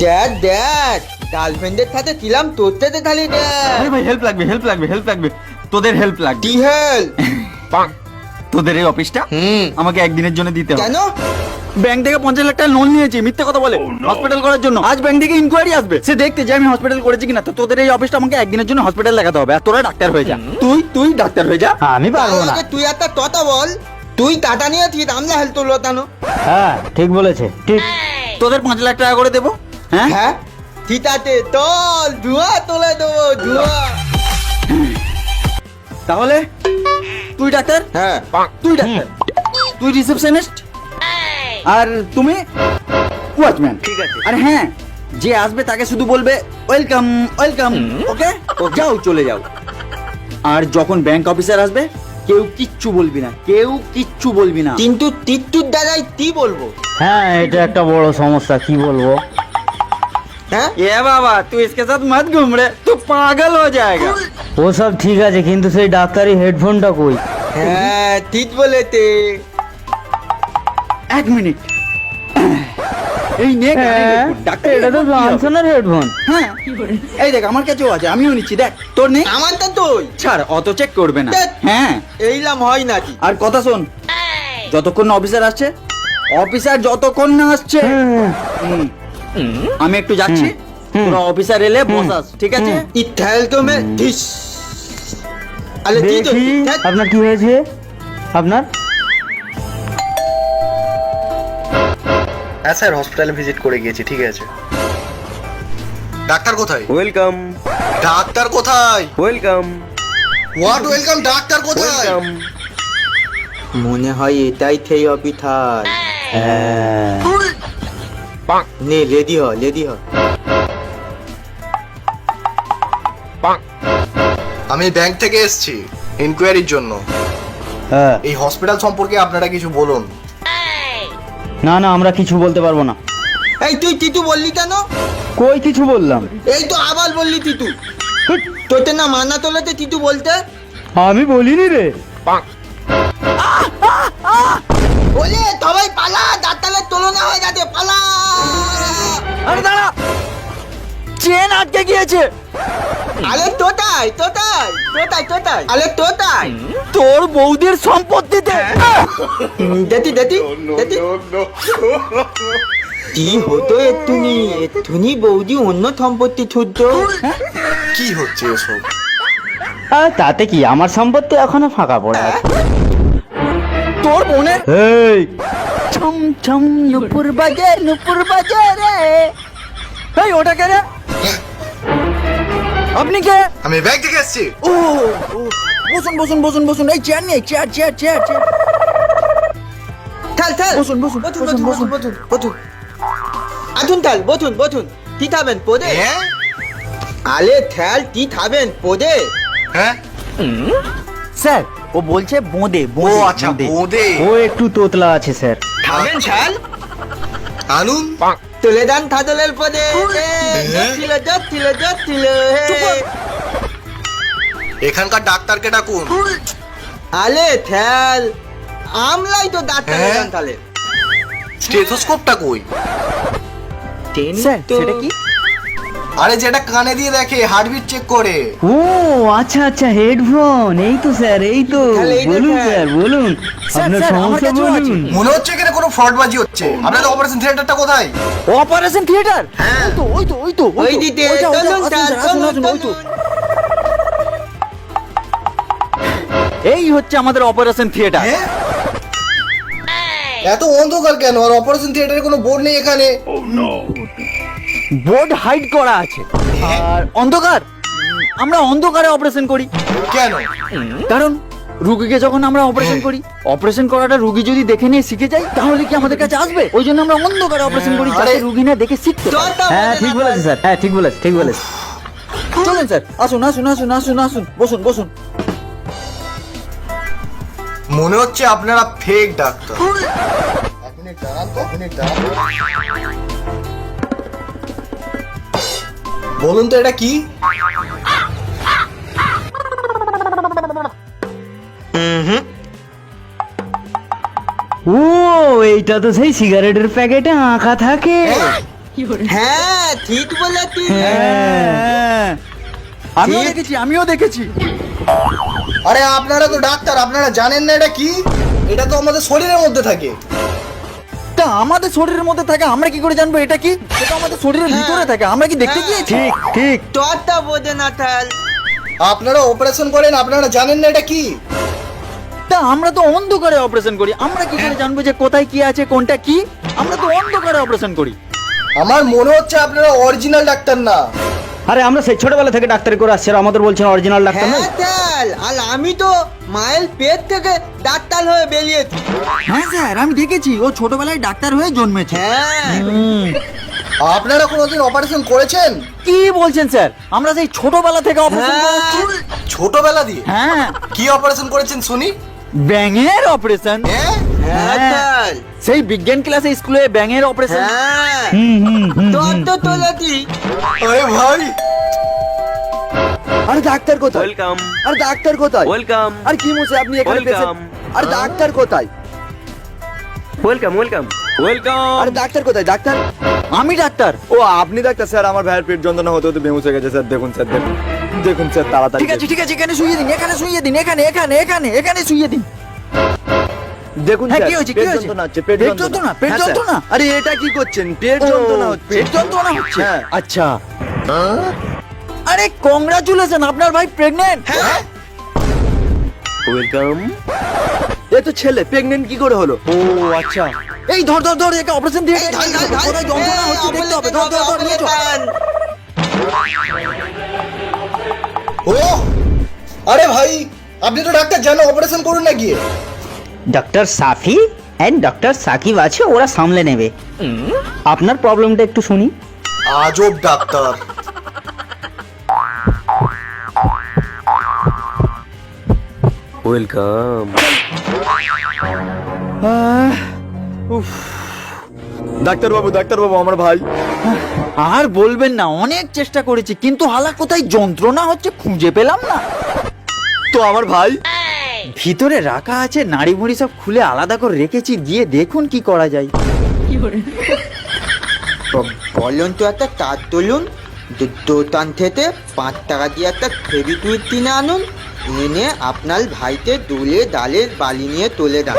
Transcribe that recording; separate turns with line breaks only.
দেখ দেখ গার্লফ্রেন্ডের সাথে ছিলাম তোর সাথে খালি
আরে ভাই হেল্প লাগবে তোদের হেল্প লাগবে।
কি হেল্প?
তোদের এই অফিসটা আমাকে একদিনের জন্য দিতে হবে।
কেন?
ব্যাংক থেকে 50 লাখ টাকা লোন নিয়েছি, মিথ্যে কথা বলে হসপিটাল করার জন্য। আজ ব্যাংক থেকে ইনকোয়ারি আসবে, সে দেখতে যে আমি হসপিটাল করেছি কিনা। তো তোদের এই অফিসটা আমাকে একদিনের জন্য হসপিটাল লাগাতে হবে, আর তোরা ডাক্তার হয়ে যা। তুই ডাক্তার হয়ে যা।
আমি পারবো না।
আগে তুই একটা কথা বল, তুই টাটা নিয়েছিস আমরা হেল্প লতানো।
হ্যাঁ ঠিক বলেছে, ঠিক।
তোদের 5 লাখ টাকা করে দেবো। হ্যাঁ
হ্যাঁ ঠিক আছে, চল ধোঁয়া তোলে দেবো ধোঁয়া।
তাহলে তুই ডাক্তার,
হ্যাঁ
তুই ডাক্তার, তুই রিসেপশনিস্ট, আর তুমি ওয়াচম্যান। ঠিক আছে। আর হ্যাঁ, যে আসবে তাকে শুধু বলবে ওয়েলকাম ওয়েলকাম। ওকে যাও, চলে যাও। আর যখন ব্যাংক অফিসার আসবে কেউ কিচ্ছু বলবি না,
কিন্তু টিট্টুর দাদাই কি বলবো?
হ্যাঁ এটা একটা বড় সমস্যা, কি বলবো।
হ্যাঁ
এ বাবা তুই इसके साथ मत घूम रे, तू पागल हो जाएगा।
ও সব ঠিক আছে, কিন্তু সেই ডাক্তারি হেডফোনটা কই?
হ্যাঁ ঠিক বলেতে।
1 মিনিট, এই নে ডাক্তার,
এটা তো জনসনের হেডফোন।
হ্যাঁ এই দেখ আমার কাছেও আছে, আমিও নিচ্ছি। দেখ তোর নেই?
আমারটা তুই
ছাড়, অত চেক করবে না।
দেখ।
হ্যাঁ
এইলাম হয় নাকি?
আর কথা শোন, যতক্ষণ না অফিসার আসছে, অফিসার যতক্ষণ না আসছে আমি একটু যাচ্ছি। পুরো অফিসার এলে বসাস, ঠিক আছে?
ইথাল তো মে ডিস। আরে কি তো
দেখি আপনার কি হয়েছে আপনার?
হ্যাঁ স্যার, হসপিটালে ভিজিট করে গিয়েছি, ঠিক আছে। ডাক্তার কোথায়?
ওয়েলকাম
ডাক্তার কোথায়?
Welcome
what welcome? ডাক্তার কোথায়?
ওয়েলকাম।
মনে হয় এটাই সেই অফিসার।
হ্যাঁ
নে রেডি হ।
আমি ব্যাংক থেকে এসেছি ইনকোয়ারির জন্য।
হ্যাঁ।
এই হসপিটাল সম্পর্কে আপনারা কিছু বলুন।
না না, আমরা কিছু বলতে পারবো না।
এই তুই তিতু বললি কেন?
কই কিছু বললাম?
এই তো আবার বললি তিতু। তোতে না মানা তোলাতে তিতু বলতে?
আমি বলিনি রে।
বলে সবাই পালা, দাঁতালের তুলনা হয়ে যাচ্ছে, পালা।
আরে দাঁড়া, চেন আটকে গিয়েছে।
আরে তোটাই আরে তোটাই
তোর বৌদির সম্পত্তিতে।
দেতি কি হতো এক্ষুনি বৌদি অন্য সম্পত্তি ছুটত।
কি হচ্ছে এসব?
আর তাতে কি, আমার সম্পত্তি এখনো ফাঁকা পড়ে আছে।
তোর বোনের
এই
ছম ছম নুপুর বাজে রে। এই ওটা কে রে? আপনি কে?
আমি ব্যাংক থেকে এসেছি।
ও বসুন। এই চেয়ার নেই, চেয়ার।
থাল
বসুন।
বসুন কি খাবেন পদে?
হ্যাঁ
আলে ঠেল কি খাবেন পদে?
হ্যাঁ,
স্যার ও বলছে বোঁদে।
ও আচ্ছা, বোঁদে।
ও একটু তোতলা আছে স্যার।
খাবেন ছাল?
আনুন।
তুলে দেন থাদলের পদে। যাচ্ছিল
এখানকার ডাক্তারকে ডাকুন।
আলে ঠেল আমলাই তো ডাক্তার
হ্যাঁ?
দেন তাহলে।
স্টেথোস্কোপটা কই?
স্যার সেটা কি?
আরে যেটা কানে দিয়ে দেখে, হার্টবিট চেক করে।
ও আচ্ছা হেডফোন। এই তো স্যার, এই তো।
তাহলে এই তো
বলুন
স্যার।
স্যার, বলুন
স্যার,
আপনার
স্যার, আমার
সমস্যা
কাছেও আছে।
বলুন।
মনে হচ্ছে এখানে কোনো ফ্রডবাজি হচ্ছে। আপনাদের অপারেশন থিয়েটারটা কোথায়?
Operation theatre? ওই তো
ওই দিতে চলুন স্যার,
ওই তো। এই হচ্ছে আমাদের অপারেশন থিয়েটার।
হ্যাঁ? এত অন্ধকার কেন? আর অপারেশন থিয়েটারে কোনো বোর্ড নেই এখানে।
বোর্ড হাইড করা আছে। আর অন্ধকার, আমরা অন্ধকারে অপারেশন করি।
কেন?
কারণ রুগীকে যখন আমরা অপারেশন করি, অপারেশন করাটা রুগী যদি দেখে নিয়ে শিখে যায়, তাহলে কি আমাদের কাছে আসবে? ওই জন্য আমরা অন্ধকারে অপারেশন করি, যাতে
আরে-
রুগী না দেখে শিখতে পারে।
হ্যাঁ ঠিক বলেছেন স্যার, হ্যাঁ ঠিক বলেছেন।
চলেন স্যার, আসুন, বসুন।
মনে হচ্ছে আপনারা ফেক ডাক্তার। এক মিনিট দাঁড়ান। বলুন তো এটা কি?
ও এইটা তো সেই সিগারেটের প্যাকেটে আঁকা থাকে।
হ্যাঁ ঠিক বলেছিস।
হ্যাঁ, আমিও দেখেছি।
আরে আপনারা তো ডাক্তার, আপনারা জানেন না এটা কি? এটা তো আমাদের শরীরের মধ্যে থাকে।
তা আমাদের শরীরের মধ্যে থাকে, আমরা কি করে জানবো এটা কি? এটা আমাদের শরীরের ভিতরে থাকে, আমরা কি দেখতে গিয়েছি?
ঠিক ঠিক।
তোরটা বোঝে না তাহলে।
আপনারা অপারেশন করেন, আপনারা জানেন না এটা কি?
তা আমরা তো অন্ধকারে অপারেশন করি, আমরা কি করে জানবো যে কোথায় কি আছে কোনটা কি? আমরা তো অন্ধকারে অপারেশন করি।
আমার মনে হচ্ছে আপনারা অরিজিনাল ডাক্তার না।
আরে আমরা সেই ছোটবেলা থেকে ডাক্তারি করে আসছি, আর আমাদের বলছেন অরিজিনাল ডাক্তার
হ্যাঁ
নয়।
তাল, আর আমি তো মায়ের পেট থেকে ডাক্তার হয়ে বেরিয়েছি।
হ্যাঁ স্যার, আমি দেখেছি ও ছোটবেলায় ডাক্তার হয়ে জন্মেছে।
হ্যাঁ
আপনারা কোনোদিন অপারেশন করেছেন?
কি বলছেন স্যার? আমরা সেই ছোটবেলা থেকে অপারেশন
হ্যাঁ।
করছি।
ছোটবেলা দিয়ে?
হ্যাঁ,
কি অপারেশন করেছেন শুনি?
ব্যাঙের অপারেশন।
হ্যাঁ?
হ্যাঁ তাল।
সেই বিজ্ঞান ক্লাসে স্কুলে ব্যাঙের অপারেশন।
হ্যাঁ
হুম।
তোর তো তোলাতি।
আরে ভাই,
আরে ডাক্তার কোথায়?
ওয়েলকাম
আরে ডাক্তার কোথায়?
ওয়েলকাম
আর কি মশে আপনি এখানে
Welcome.
পেশেন্ট? আরে ডাক্তার কোথায়?
ওয়েলকাম ওয়েলকাম ওয়েলকাম
আরে ডাক্তার কোথায়? ডাক্তার?
আমি ডাক্তার।
ও আপনি ডাক্তার? স্যার আমার ভাইয়ের পেট যন্ত্রণা হতে হতে বেহুশ হয়ে গেছে স্যার। দেখুন স্যার, দেখুন দেখুন স্যার তাড়াতাড়ি।
ঠিক আছে ঠিক আছে, এখানে শুইয়ে দিন, এখানে শুইয়ে দিন, এখানে এখানে এখানে এখানে শুইয়ে দিন।
দেখুন
হ্যাঁ,
স্যার,
কি হয়েছে, কি
পেট
হয়েছে?
যন্ত্রণা হচ্ছে,
পেট যন্ত্রণা, পেট
হ্যাঁ, স্যার।
যন্ত্রণা?
আরে এটা কি করছেন? পেট
ও,
যন্ত্রণা হচ্ছে।
পেট যন্ত্রণা হচ্ছে।
হ্যাঁ।
আচ্ছা। আরে কংগ্রাচুলেশন, আপনার ভাই প্রেগনেন্ট।
ওয়েলকাম
এ তো ছেলে, প্রেগনেন্ট কি করে হলো?
ও আচ্ছা। এই ধর ধর ধর, একে অপারেশন দিয়ে দে।
ঢাল, ঢাল, ঢাল।
কোথায় যন্ত্রণা হচ্ছে দেখতে হবে। ধর ধর ধর, নিয়ে চল।
ও আরে ভাই, আপনি তো ডাক্তার, জানো অপারেশন করুন না গিয়ে।
Doctor Shafi and doctor Sakib আছে, ওরা সামলে নেবে। আপনার প্রবলেমটা একটু শুনি।
আজব ডাক্তার।
ওয়েলকাম
ডাক্তারবাবু, ডাক্তারবাবু আমার ভাই।
আর বলবেন না, অনেক চেষ্টা করেছি কিন্তু হালা কোথায় যন্ত্রণা হচ্ছে খুঁজে পেলাম না।
তো আমার ভাই?
ভিতরে রাখা আছে, নাড়ি ভুড়ি সব খুলে আলাদা করে রেখেছি, গিয়ে দেখুন কি করা যায়।
বলুন তো একটা তার তুলুন, দোকান থেকে 5 টাকা দিয়ে একটা ফেভিকুইক কিনে আনুন, এনে আপনার ভাইকে দুলে ডালের বালি নিয়ে তুলে দেন।